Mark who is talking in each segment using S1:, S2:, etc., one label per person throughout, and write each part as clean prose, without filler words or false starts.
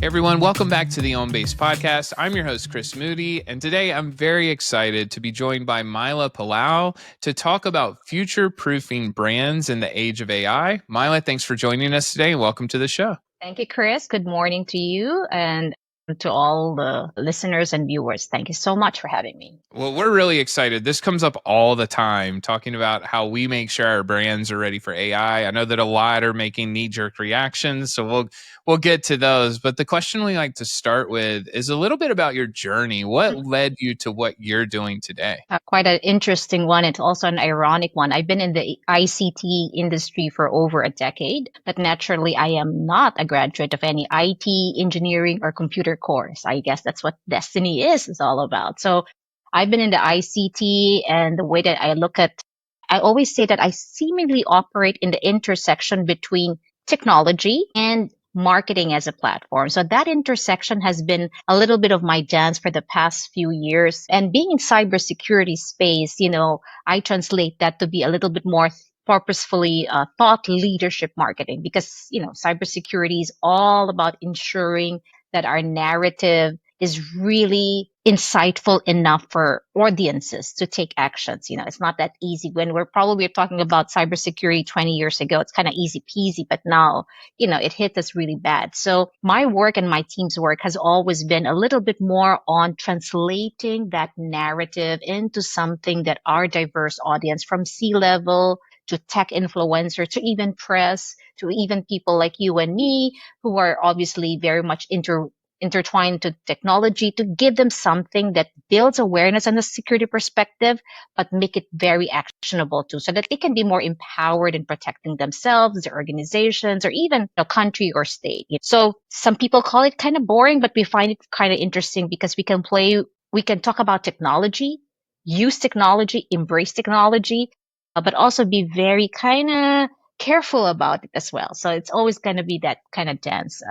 S1: Everyone, welcome back to the OnBase Podcast. I'm your host, Chris Moody, and today I'm very excited to be joined by Myla Pilao to talk about future-proofing brands in the age of AI. Myla, thanks for joining us today, and welcome to the show.
S2: Thank you, Chris. Good morning to you and to all the listeners and viewers. Thank you so much for having me.
S1: Well, we're really excited. This comes up all the time, talking about how we make sure our brands are ready for AI. I know that a lot are making knee-jerk reactions, so we'll get to those. But the question we like to start with is a little bit about your journey. What led you to what you're doing today?
S2: Quite an interesting one. It's also an ironic one. I've been in the ICT industry for over a decade, but naturally, I am not a graduate of any IT, engineering, or computer course. I guess that's what destiny is all about. So I've been in the ICT, and the way that I always say that I seemingly operate in the intersection between technology and marketing as a platform. So that intersection has been a little bit of my dance for the past few years. And being in cybersecurity space, I translate that to be a little bit more purposefully thought leadership marketing because, cybersecurity is all about ensuring that our narrative is really insightful enough for audiences to take actions. It's not that easy. When we're probably talking about cybersecurity 20 years ago, it's kind of easy peasy, but now, it hit us really bad. So my work and my team's work has always been a little bit more on translating that narrative into something that our diverse audience from C-level to tech influencers to even press to even people like you and me who are obviously very much intertwined to technology to give them something that builds awareness on a security perspective, but make it very actionable too, so that they can be more empowered in protecting themselves, their organizations, or even a country or state. So some people call it kind of boring, but we find it kind of interesting because we can talk about technology, use technology, embrace technology, but also be very kind of careful about it as well. So it's always going to be that kind of dance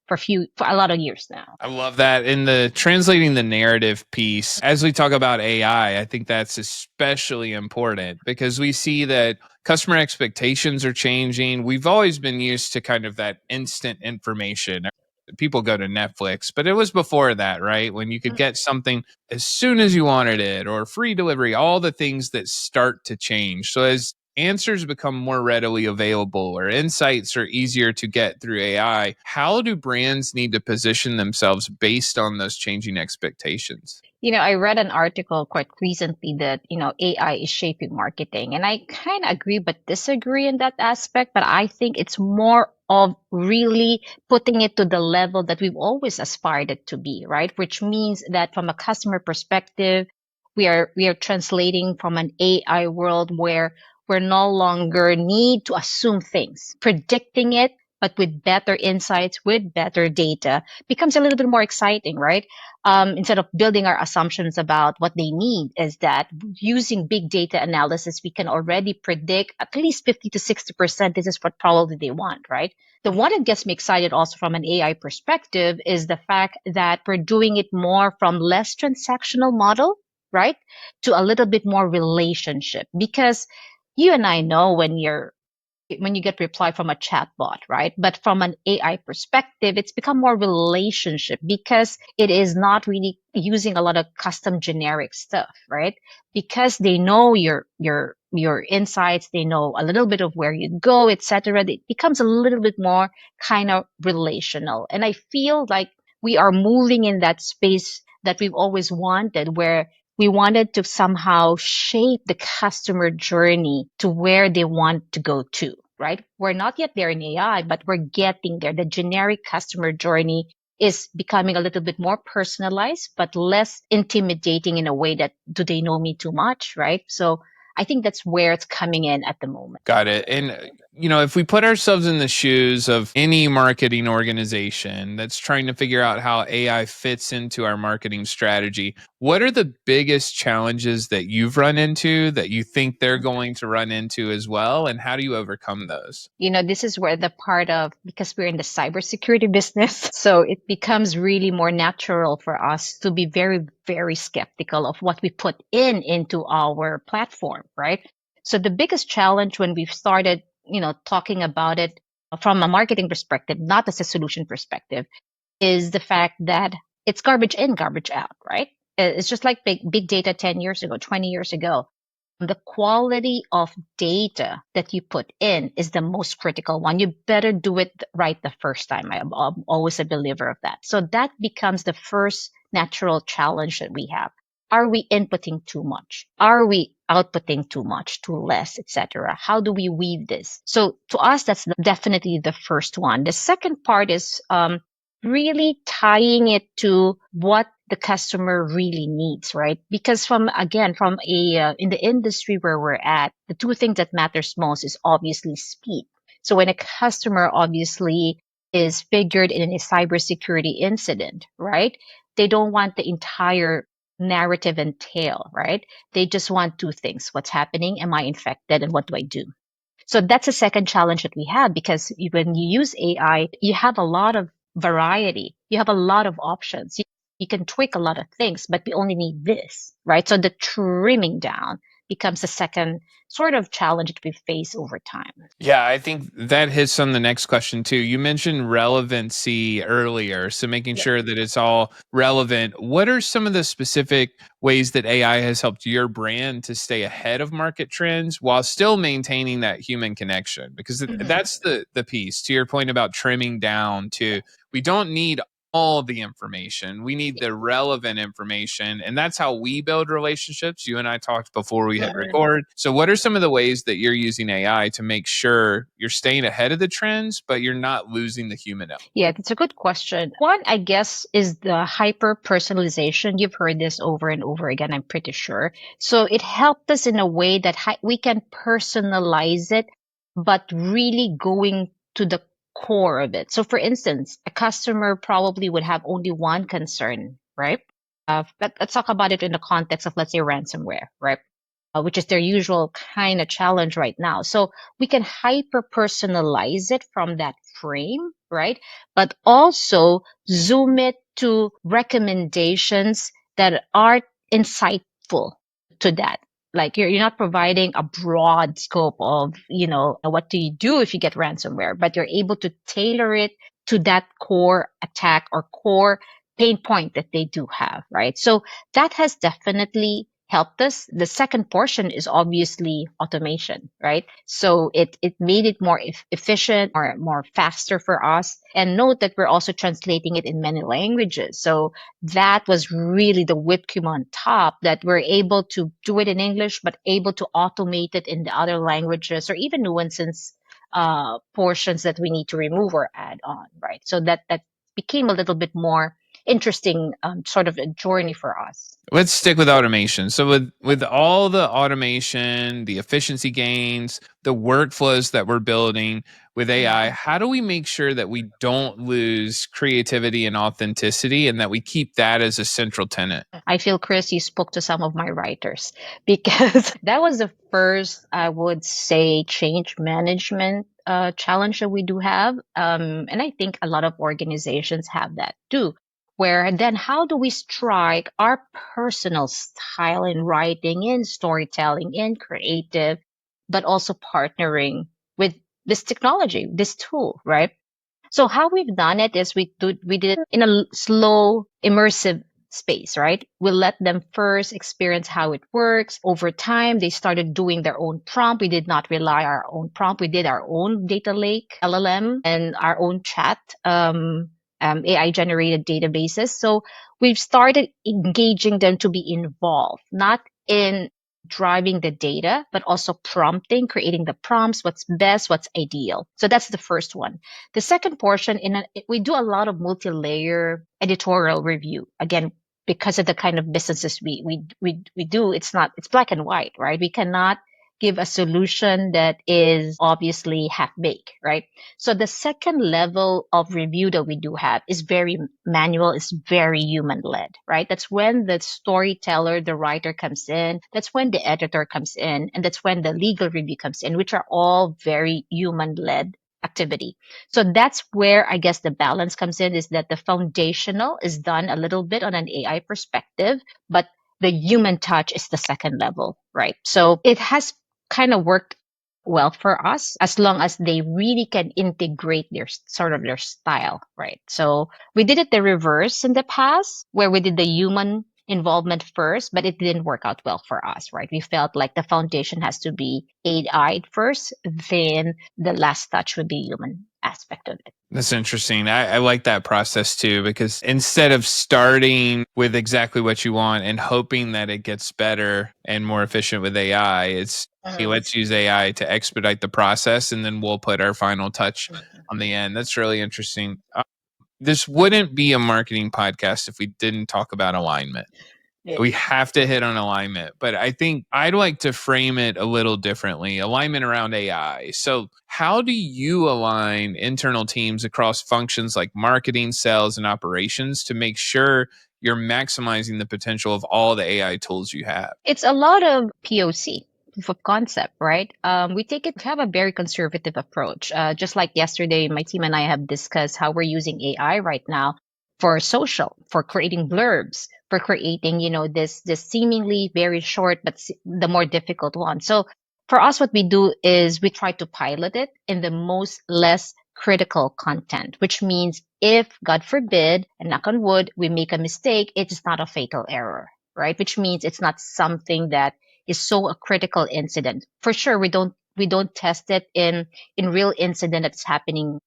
S2: for a lot of years now.
S1: I love that. In the translating the narrative piece, as we talk about AI, I think that's especially important because we see that customer expectations are changing. We've always been used to kind of that instant information. People go to Netflix, but it was before that, right? When you could get something as soon as you wanted it or free delivery, all the things that start to change. So as answers become more readily available or insights are easier to get through AI, how do brands need to position themselves based on those changing expectations?
S2: I read an article quite recently that, AI is shaping marketing. And I kind of agree but disagree in that aspect. But I think it's more of really putting it to the level that we've always aspired it to be, right? Which means that from a customer perspective, we are translating from an AI world where we're no longer need to assume things, predicting it, but with better insights, with better data, becomes a little bit more exciting, right? Instead of building our assumptions about what they need, is that using big data analysis, we can already predict at least 50 to 60% this is what probably they want, right? The one that gets me excited also from an AI perspective is the fact that we're doing it more from less transactional model, right? To a little bit more relationship. Because you and I know when you get reply from a chatbot, right? But from an AI perspective, it's become more relationship because it is not really using a lot of custom generic stuff, right? Because they know your insights, they know a little bit of where you go, etc. It becomes a little bit more kind of relational. And I feel like we are moving in that space that we've always wanted, where we wanted to somehow shape the customer journey to where they want to go to, right? We're not yet there in AI, but we're getting there. The generic customer journey is becoming a little bit more personalized, but less intimidating in a way that do they know me too much, right? So I think that's where it's coming in at the moment.
S1: Got it. And, if we put ourselves in the shoes of any marketing organization that's trying to figure out how AI fits into our marketing strategy, what are the biggest challenges that you've run into that you think they're going to run into as well? And how do you overcome those?
S2: This is where the part of, because we're in the cybersecurity business, so it becomes really more natural for us to be very, very skeptical of what we put into our platform, right? So the biggest challenge when we've started, talking about it from a marketing perspective, not as a solution perspective, is the fact that it's garbage in, garbage out, right? It's just like big data 10 years ago, 20 years ago. The quality of data that you put in is the most critical one. You better do it right the first time. I'm always a believer of that. So that becomes the first natural challenge that we have. Are we inputting too much? Are we outputting too much, too less, etc.? How do we weave this? So to us, that's definitely the first one. The second part is really tying it to what the customer really needs, right? Because from a in the industry where we're at, the two things that matters most is obviously speed. So when a customer obviously is figured in a cybersecurity incident, right? They don't want the entire narrative and tale, right? They just want two things. What's happening? Am I infected? And what do I do? So that's a second challenge that we have because when you use AI, you have a lot of variety. You have a lot of options. You can tweak a lot of things, but we only need this, right? So the trimming down becomes the second sort of challenge that we face over time.
S1: Yeah, I think that hits on the next question too. You mentioned relevancy earlier, so making
S2: Yep.
S1: sure that it's all relevant. What are some of the specific ways that AI has helped your brand to stay ahead of market trends while still maintaining that human connection? Because
S2: Mhm.
S1: that's the piece to your point about trimming down to we don't need all the information. We need the relevant information. And that's how we build relationships. You and I talked before we hit
S2: Mhm.
S1: record. So, what are some of the ways that you're using AI to make sure you're staying ahead of the trends, but you're not losing the human element?
S2: Yeah, that's a good question. One, I guess, is the hyper personalization. You've heard this over and over again, I'm pretty sure. So it helped us in a way that we can personalize it, but really going to the core of it. So, for instance, a customer probably would have only one concern, right? Let's talk about it in the context of, let's say, ransomware, right? Which is their usual kind of challenge right now. So we can hyper personalize it from that frame, right? But also zoom it to recommendations that are insightful to that. Like you're not providing a broad scope of, what do you do if you get ransomware, but you're able to tailor it to that core attack or core pain point that they do have, right? So that has definitely helped us. The second portion is obviously automation, right? So it made it more efficient or more faster for us. And note that we're also translating it in many languages. So that was really the whipped cream on top, that we're able to do it in English, but able to automate it in the other languages or even nuances portions that we need to remove or add on, right? So that became a little bit more interesting sort of a journey for us.
S1: Let's stick with automation. So with all the automation, the efficiency gains, the workflows that we're building with AI,
S2: Mhm.
S1: how do we make sure that we don't lose creativity and authenticity and that we keep that as a central tenet?
S2: I feel, Chris, you spoke to some of my writers because that was the first, I would say, change management challenge that we do have. And I think a lot of organizations have that too. Where then, how do we strike our personal style in writing, in storytelling, in creative, but also partnering with this technology, this tool, right? So how we've done it is we did it in a slow, immersive space, right? We let them first experience how it works. Over time, they started doing their own prompt. We did not rely our own prompt. We did our own data lake, LLM, and our own chat, AI generated databases. So we've started engaging them to be involved, not in driving the data, but also prompting, creating the prompts, what's best, what's ideal. So that's the first one. The second portion, we do a lot of multi-layer editorial review. Again, because of the kind of businesses we do, it's black and white, right? We cannot give a solution that is obviously half baked, right? So the second level of review that we do have is very manual, is very human led, right? That's when the storyteller, the writer comes in, that's when the editor comes in, and that's when the legal review comes in, which are all very human led activity. So that's where I guess the balance comes in, is that the foundational is done a little bit on an AI perspective, but the human touch is the second level, right? So it has kind of worked well for us as long as they really can integrate their sort of their style, right? So we did it the reverse in the past where we did the human involvement first, but it didn't work out well for us, right? We felt like the foundation has to be AI first, then the last touch would be human aspect of it.
S1: That's interesting. I like that process too, because instead of starting with exactly what you want and hoping that it gets better and more efficient with AI, it's hey, let's use AI to expedite the process and then we'll put our final touch on the end. That's really interesting. This wouldn't be a marketing podcast if we didn't talk about alignment. We have to hit on alignment, but I think I'd like to frame it a little differently. Alignment around AI. So, how do you align internal teams across functions like marketing, sales, and operations to make sure you're maximizing the potential of all the AI tools you have?
S2: It's a lot of POC, proof of concept, right? We take it to have a very conservative approach. Just like yesterday, my team and I have discussed how we're using AI right now for social, for creating blurbs, for creating, this seemingly very short, but the more difficult one. So for us, what we do is we try to pilot it in the most less critical content, which means if, God forbid, and knock on wood, we make a mistake, it's not a fatal error, right? Which means it's not something that is so a critical incident. For sure, we don't test it in real incident that's happening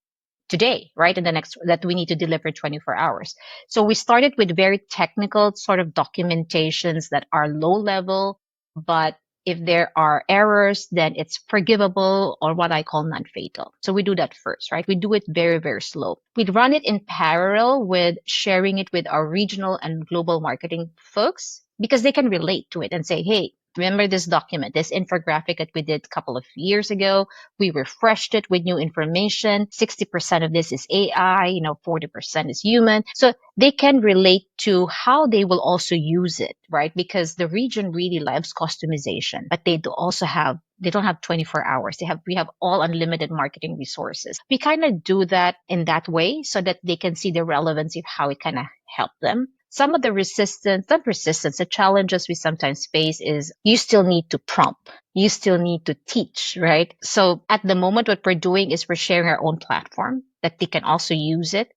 S2: today, right? In the next that we need to deliver 24 hours. So we started with very technical sort of documentations that are low level, but if there are errors, then it's forgivable or what I call non-fatal. So we do that first, right? We do it very, very slow. We'd run it in parallel with sharing it with our regional and global marketing folks because they can relate to it and say, hey, remember this document, this infographic that we did a couple of years ago? We refreshed it with new information. 60% of this is AI, 40% is human. So they can relate to how they will also use it, right? Because the region really loves customization, but they don't have 24 hours. We have all unlimited marketing resources. We kind of do that in that way so that they can see the relevancy of how it kind of helped them. Some of the the challenges we sometimes face is you still need to prompt. You still need to teach, right? So at the moment, what we're doing is we're sharing our own platform that they can also use it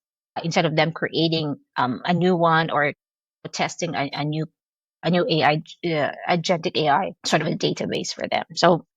S2: instead of them creating a new one or testing a new AI, agentic AI, sort of a database for them. So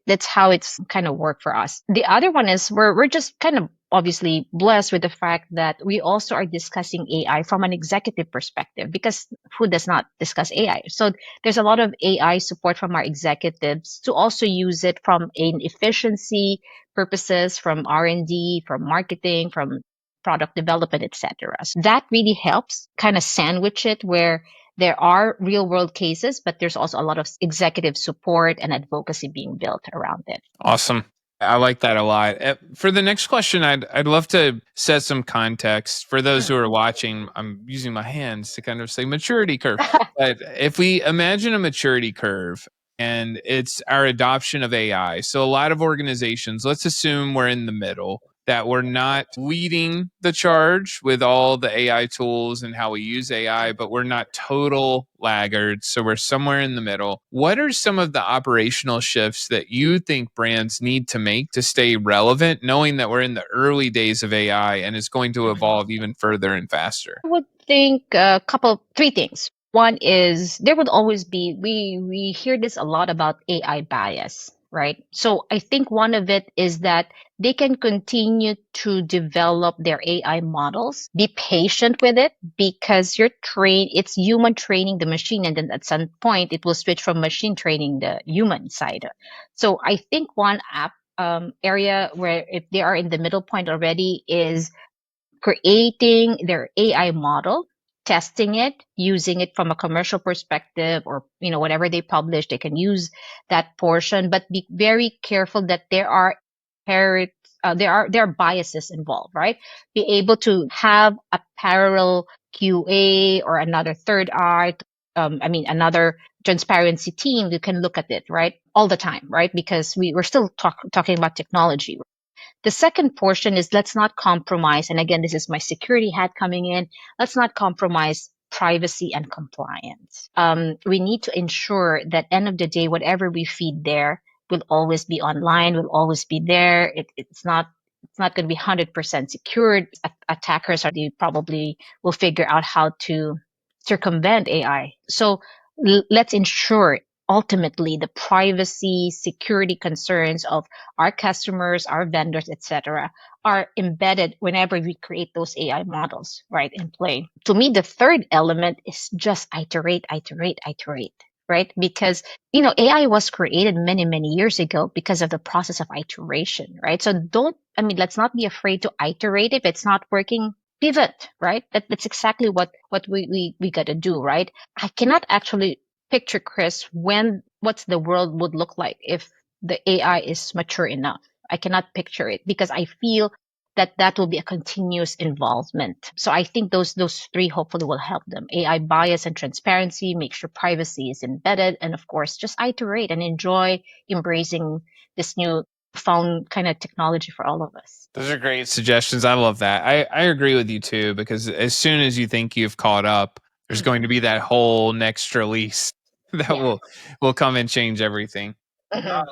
S2: that's how it's kind of worked for us. The other one is we're just kind of obviously blessed with the fact that we also are discussing AI from an executive perspective because who does not discuss AI? So there's a lot of AI support from our executives to also use it from an efficiency purposes, from R&D, from marketing, from product development, etc. So that really helps kind of sandwich it where there are real world cases, but there's also a lot of executive support and advocacy being built around it.
S1: Awesome. I like that a lot. For the next question, I'd love to set some context for those who are watching. I'm using my hands to kind of say maturity curve. But if we imagine a maturity curve and it's our adoption of AI, so a lot of organizations, let's assume we're in the middle, that we're not leading the charge with all the AI tools and how we use AI, but we're not total laggards. So we're somewhere in the middle. What are some of the operational shifts that you think brands need to make to stay relevant, knowing that we're in the early days of AI and it's going to evolve even further and faster?
S2: I would think three things. One is there would always be, we hear this a lot about AI bias, right? So I think one of it is that they can continue to develop their AI models, be patient with it because it's human training the machine. And then at some point it will switch from machine training the human side. So I think one area where if they are in the middle point already is creating their AI model, testing it, using it from a commercial perspective, or whatever they publish, they can use that portion, but be very careful that there are biases involved, right? Be able to have a parallel QA or another third eye, another transparency team who can look at it, right, all the time, right? Because we're still talking about technology. The second portion is let's not compromise. And again, this is my security hat coming in. Let's not compromise privacy and compliance. We need to ensure that end of the day, whatever we feed there, will always be online, will always be there. It's not going to be 100% secured. Attackers are they probably will figure out how to circumvent AI. So let's ensure ultimately the privacy, security concerns of our customers, our vendors, etc., are embedded whenever we create those AI models, right, in play. To me, the third element is just iterate, iterate, iterate, right? Because, AI was created many, many years ago because of the process of iteration, right? So let's not be afraid to iterate. If it's not working, pivot, right? That's exactly what we got to do, right? I cannot actually picture, Chris, what's the world would look like if the AI is mature enough. I cannot picture it because I feel that will be a continuous involvement. So I think those three hopefully will help them. AI bias and transparency, make sure privacy is embedded, and of course just iterate and enjoy embracing this new found kind of technology for all of us.
S1: Those are great suggestions. I love that. I agree with you too, because as soon as you think you've caught up, there's going to be that whole next release that
S2: Yeah.
S1: will come and change everything.
S2: Mhm.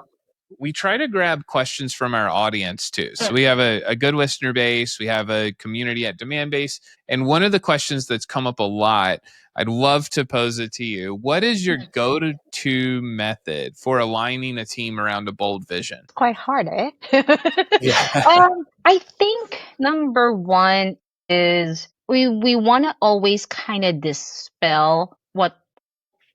S1: We try to grab questions from our audience too. So
S2: Mm.
S1: we have a good listener base, we have a community at demand base. And one of the questions that's come up a lot, I'd love to pose it to you. What is your go to method for aligning a team around a bold vision?
S2: It's quite hard, eh?
S1: Yeah.
S2: I think number one is we want to always kind of dispel what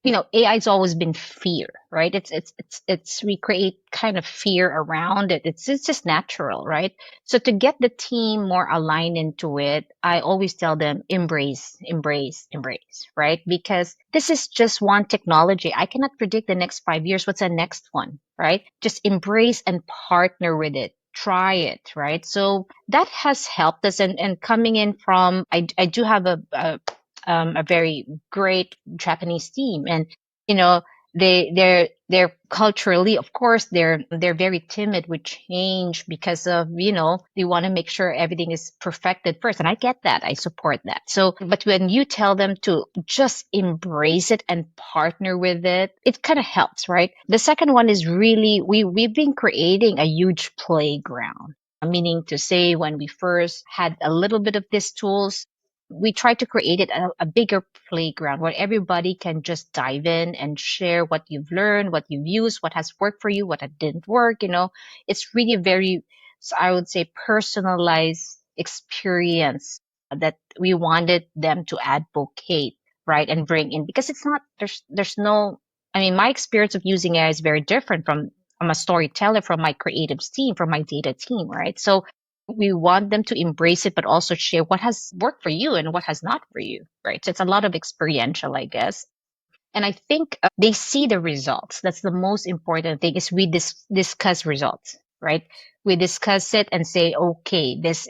S2: AI's always been fear, right? It's we create kind of fear around it. It's just natural, right? So to get the team more aligned into it, I always tell them embrace, embrace, embrace, right? Because this is just one technology. I cannot predict the next 5 years. What's the next one, right? Just embrace and partner with it. Try it, right? So that has helped us. And coming in from, I do have a very great Japanese team, and you know they're culturally, of course, they're very timid with change because of they want to make sure everything is perfected first, and I get that, I support that. So, but when you tell them to just embrace it and partner with it, it kind of helps, right? The second one is really we've been creating a huge playground, meaning to say when we first had a little bit of these tools, we try to create it a bigger playground where everybody can just dive in and share what you've learned, what you've used, what has worked for you, what didn't work. It's really very, so I would say, personalized experience that we wanted them to advocate, right, and bring in, because it's not there's no. I mean, my experience of using AI is very different from. I'm a storyteller from my creatives team, from my data team, right? So we want them to embrace it, but also share what has worked for you and what has not for you, right? So it's a lot of experiential, I guess. And I think they see the results. That's the most important thing, is we discuss results, right? We discuss it and say, okay, this,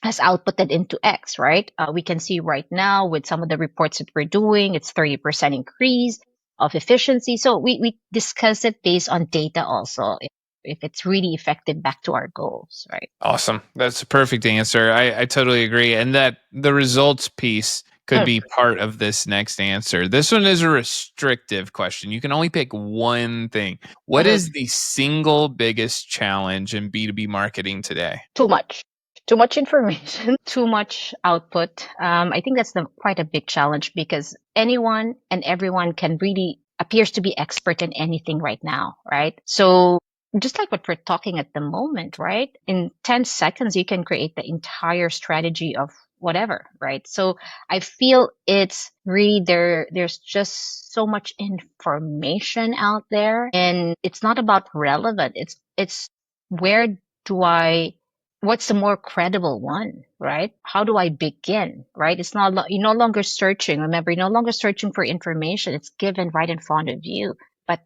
S2: has outputted into X, right? We can see right now with some of the reports that we're doing, it's 30% increase of efficiency. So we discuss it based on data also, if it's really effective back to our goals, right?
S1: Awesome. That's a perfect answer. I totally agree. And that the results piece could
S2: Mm.
S1: be part of this next answer. This one is a restrictive question. You can only pick one thing. What
S2: Mhm.
S1: is the single biggest challenge in B2B marketing today?
S2: Too much. Too much information, too much output. I think that's quite a big challenge, because anyone and everyone can really appears to be expert in anything right now, right? So just like what we're talking at the moment, right? In 10 seconds, you can create the entire strategy of whatever, right? So I feel it's really there's just so much information out there, and it's not about relevant. It's where do I what's the more credible one, right? How do I begin, right? It's not, you're no longer searching. Remember, you're no longer searching for information. It's given right in front of you. But,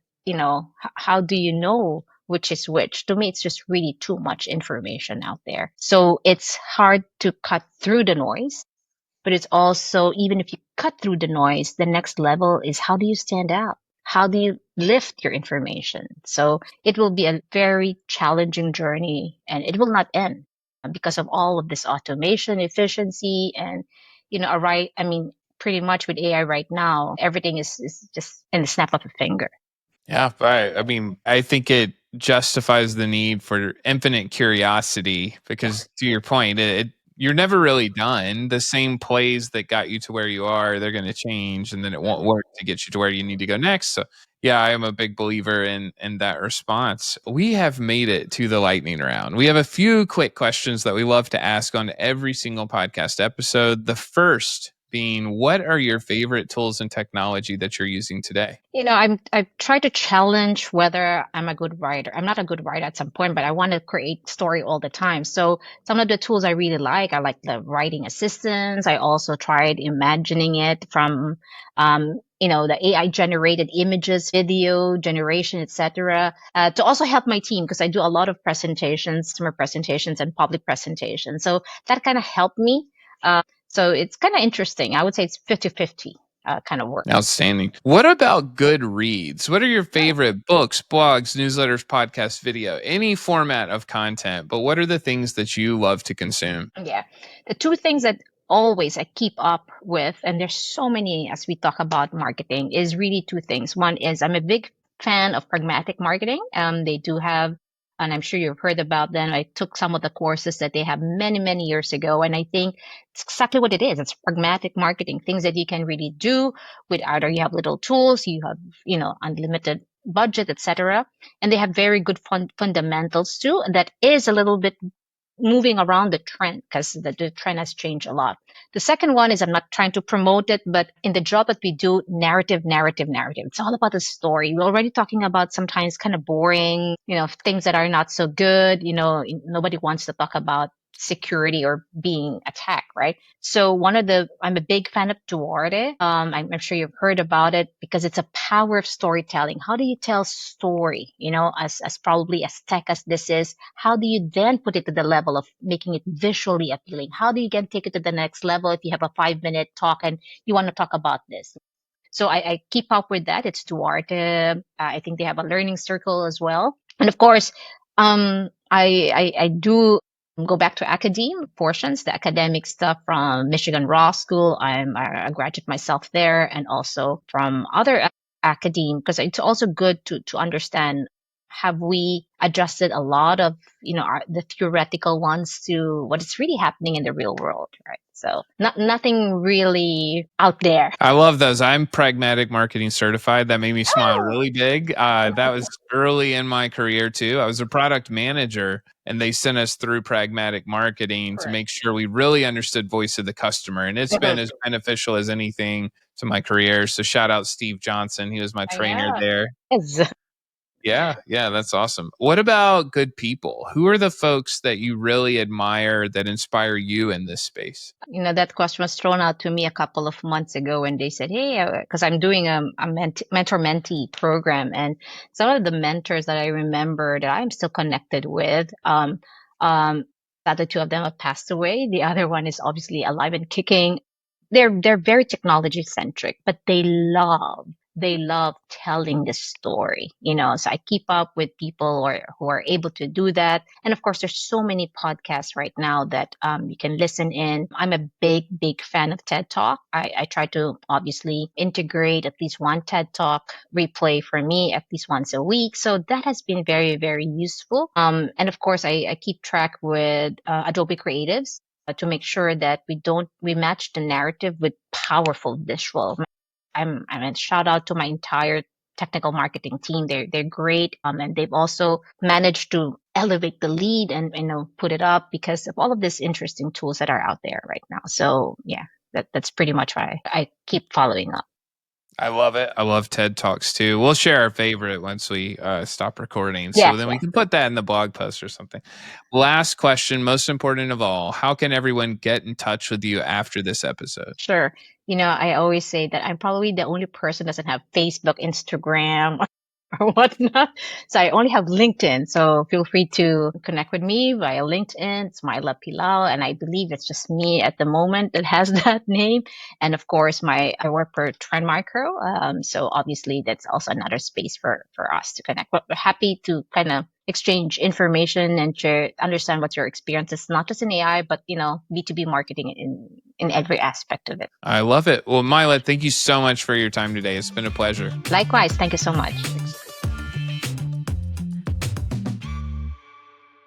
S2: how do you know which is which? To me, it's just really too much information out there. So it's hard to cut through the noise, but it's also, even if you cut through the noise, the next level is, how do you stand out? How do you lift your information? So it will be a very challenging journey, and it will not end because of all of this automation, efficiency, and, pretty much with AI right now, everything is just in the snap of a finger.
S1: Yeah, but I mean, I think it justifies the need for infinite curiosity because, to your point, you're never really done. The same plays that got you to where you are, they're going to change, and then it won't work to get you to where you need to go next. So, yeah, I am a big believer in that response. We have made it to the lightning round. We have a few quick questions that we love to ask on every single podcast episode. The first being, what are your favorite tools and technology that you're using today?
S2: I try to challenge whether I'm a good writer. I'm not a good writer at some point, but I want to create story all the time. So some of the tools I really like, I like the writing assistants. I also tried imagining it from, the AI generated images, video generation, etc. To also help my team because I do a lot of presentations, customer presentations, and public presentations. So that kind of helped me. So it's kind of interesting. I would say it's 50-50 kind of work.
S1: Outstanding. What about good reads? What are your favorite books, blogs, newsletters, podcasts, video, any format of content? But what are the things that you love to consume?
S2: Yeah. The two things that always I keep up with, and there's so many as we talk about marketing, is really two things. One is I'm a big fan of pragmatic marketing. They do have, and I'm sure you've heard about them. I took some of the courses that they have many, many years ago, and I think it's exactly what it is. It's pragmatic marketing, things that you can really do with either you have little tools, you have, unlimited budget, etc. And they have very good fundamentals too. And that is a little bit moving around the trend because the trend has changed a lot. The second one is I'm not trying to promote it, but in the job that we do, narrative, narrative, narrative. It's all about the story. We're already talking about sometimes kind of boring, things that are not so good. Nobody wants to talk about security or being attacked, right? So I'm a big fan of Duarte. I'm sure you've heard about it because it's a power of storytelling. How do you tell story? As probably as tech as this is, how do you then put it to the level of making it visually appealing? How do you can take it to the next level if you have a 5-minute talk and you want to talk about this? So I keep up with that. It's Duarte. I think they have a learning circle as well. And of course, I do go back to academe portions, the academic stuff from Michigan Law School. I'm a graduate myself there, and also from other academe, because it's also good to understand, have we adjusted a lot of the theoretical ones to what is really happening in the real world, right? So nothing really out there.
S1: I love those. I'm pragmatic marketing certified. That made me smile really big. That was early in my career too. I was a product manager and they sent us through pragmatic marketing to make sure we really understood voice of the customer. And it's been as beneficial as anything to my career. So shout out Steve Johnson. He was my trainer there.
S2: Yes.
S1: Yeah, yeah, that's awesome. What about good people? Who are the folks that you really admire that inspire you in this space?
S2: That question was thrown out to me a couple of months ago when they said, hey, because I'm doing a mentor-mentee program. And some of the mentors that I remember that I'm still connected with, the other two of them have passed away. The other one is obviously alive and kicking. They're very technology centric, but they love telling the story, so I keep up with people who are able to do that. And of course, there's so many podcasts right now that you can listen in. I'm a big fan of TED Talk. I try to obviously integrate at least one TED Talk replay for me at least once a week. So that has been very, very useful. And of course, I keep track with Adobe Creatives to make sure that we match the narrative with powerful visual. I'm a shout out to my entire technical marketing team. They're great, and they've also managed to elevate the lead and put it up because of all of these interesting tools that are out there right now. So yeah, that's pretty much why I keep following up.
S1: I love it. I love TED Talks too. We'll share our favorite once we stop recording. So then we can put that in the blog post or something. Last question, most important of all. How can everyone get in touch with you after this episode?
S2: Sure. I always say that I'm probably the only person that doesn't have Facebook, Instagram, or whatnot. So I only have LinkedIn. So feel free to connect with me via LinkedIn. It's Myla Pilao, and I believe it's just me at the moment that has that name. And of course, I work for Trend Micro. So obviously, that's also another space for us to connect. But we're happy to kind of exchange information and share, understand what your experience is, not just in AI, but B2B marketing in every aspect of it.
S1: I love it. Well, Myla, thank you so much for your time today. It's been a pleasure.
S2: Likewise, thank you so much.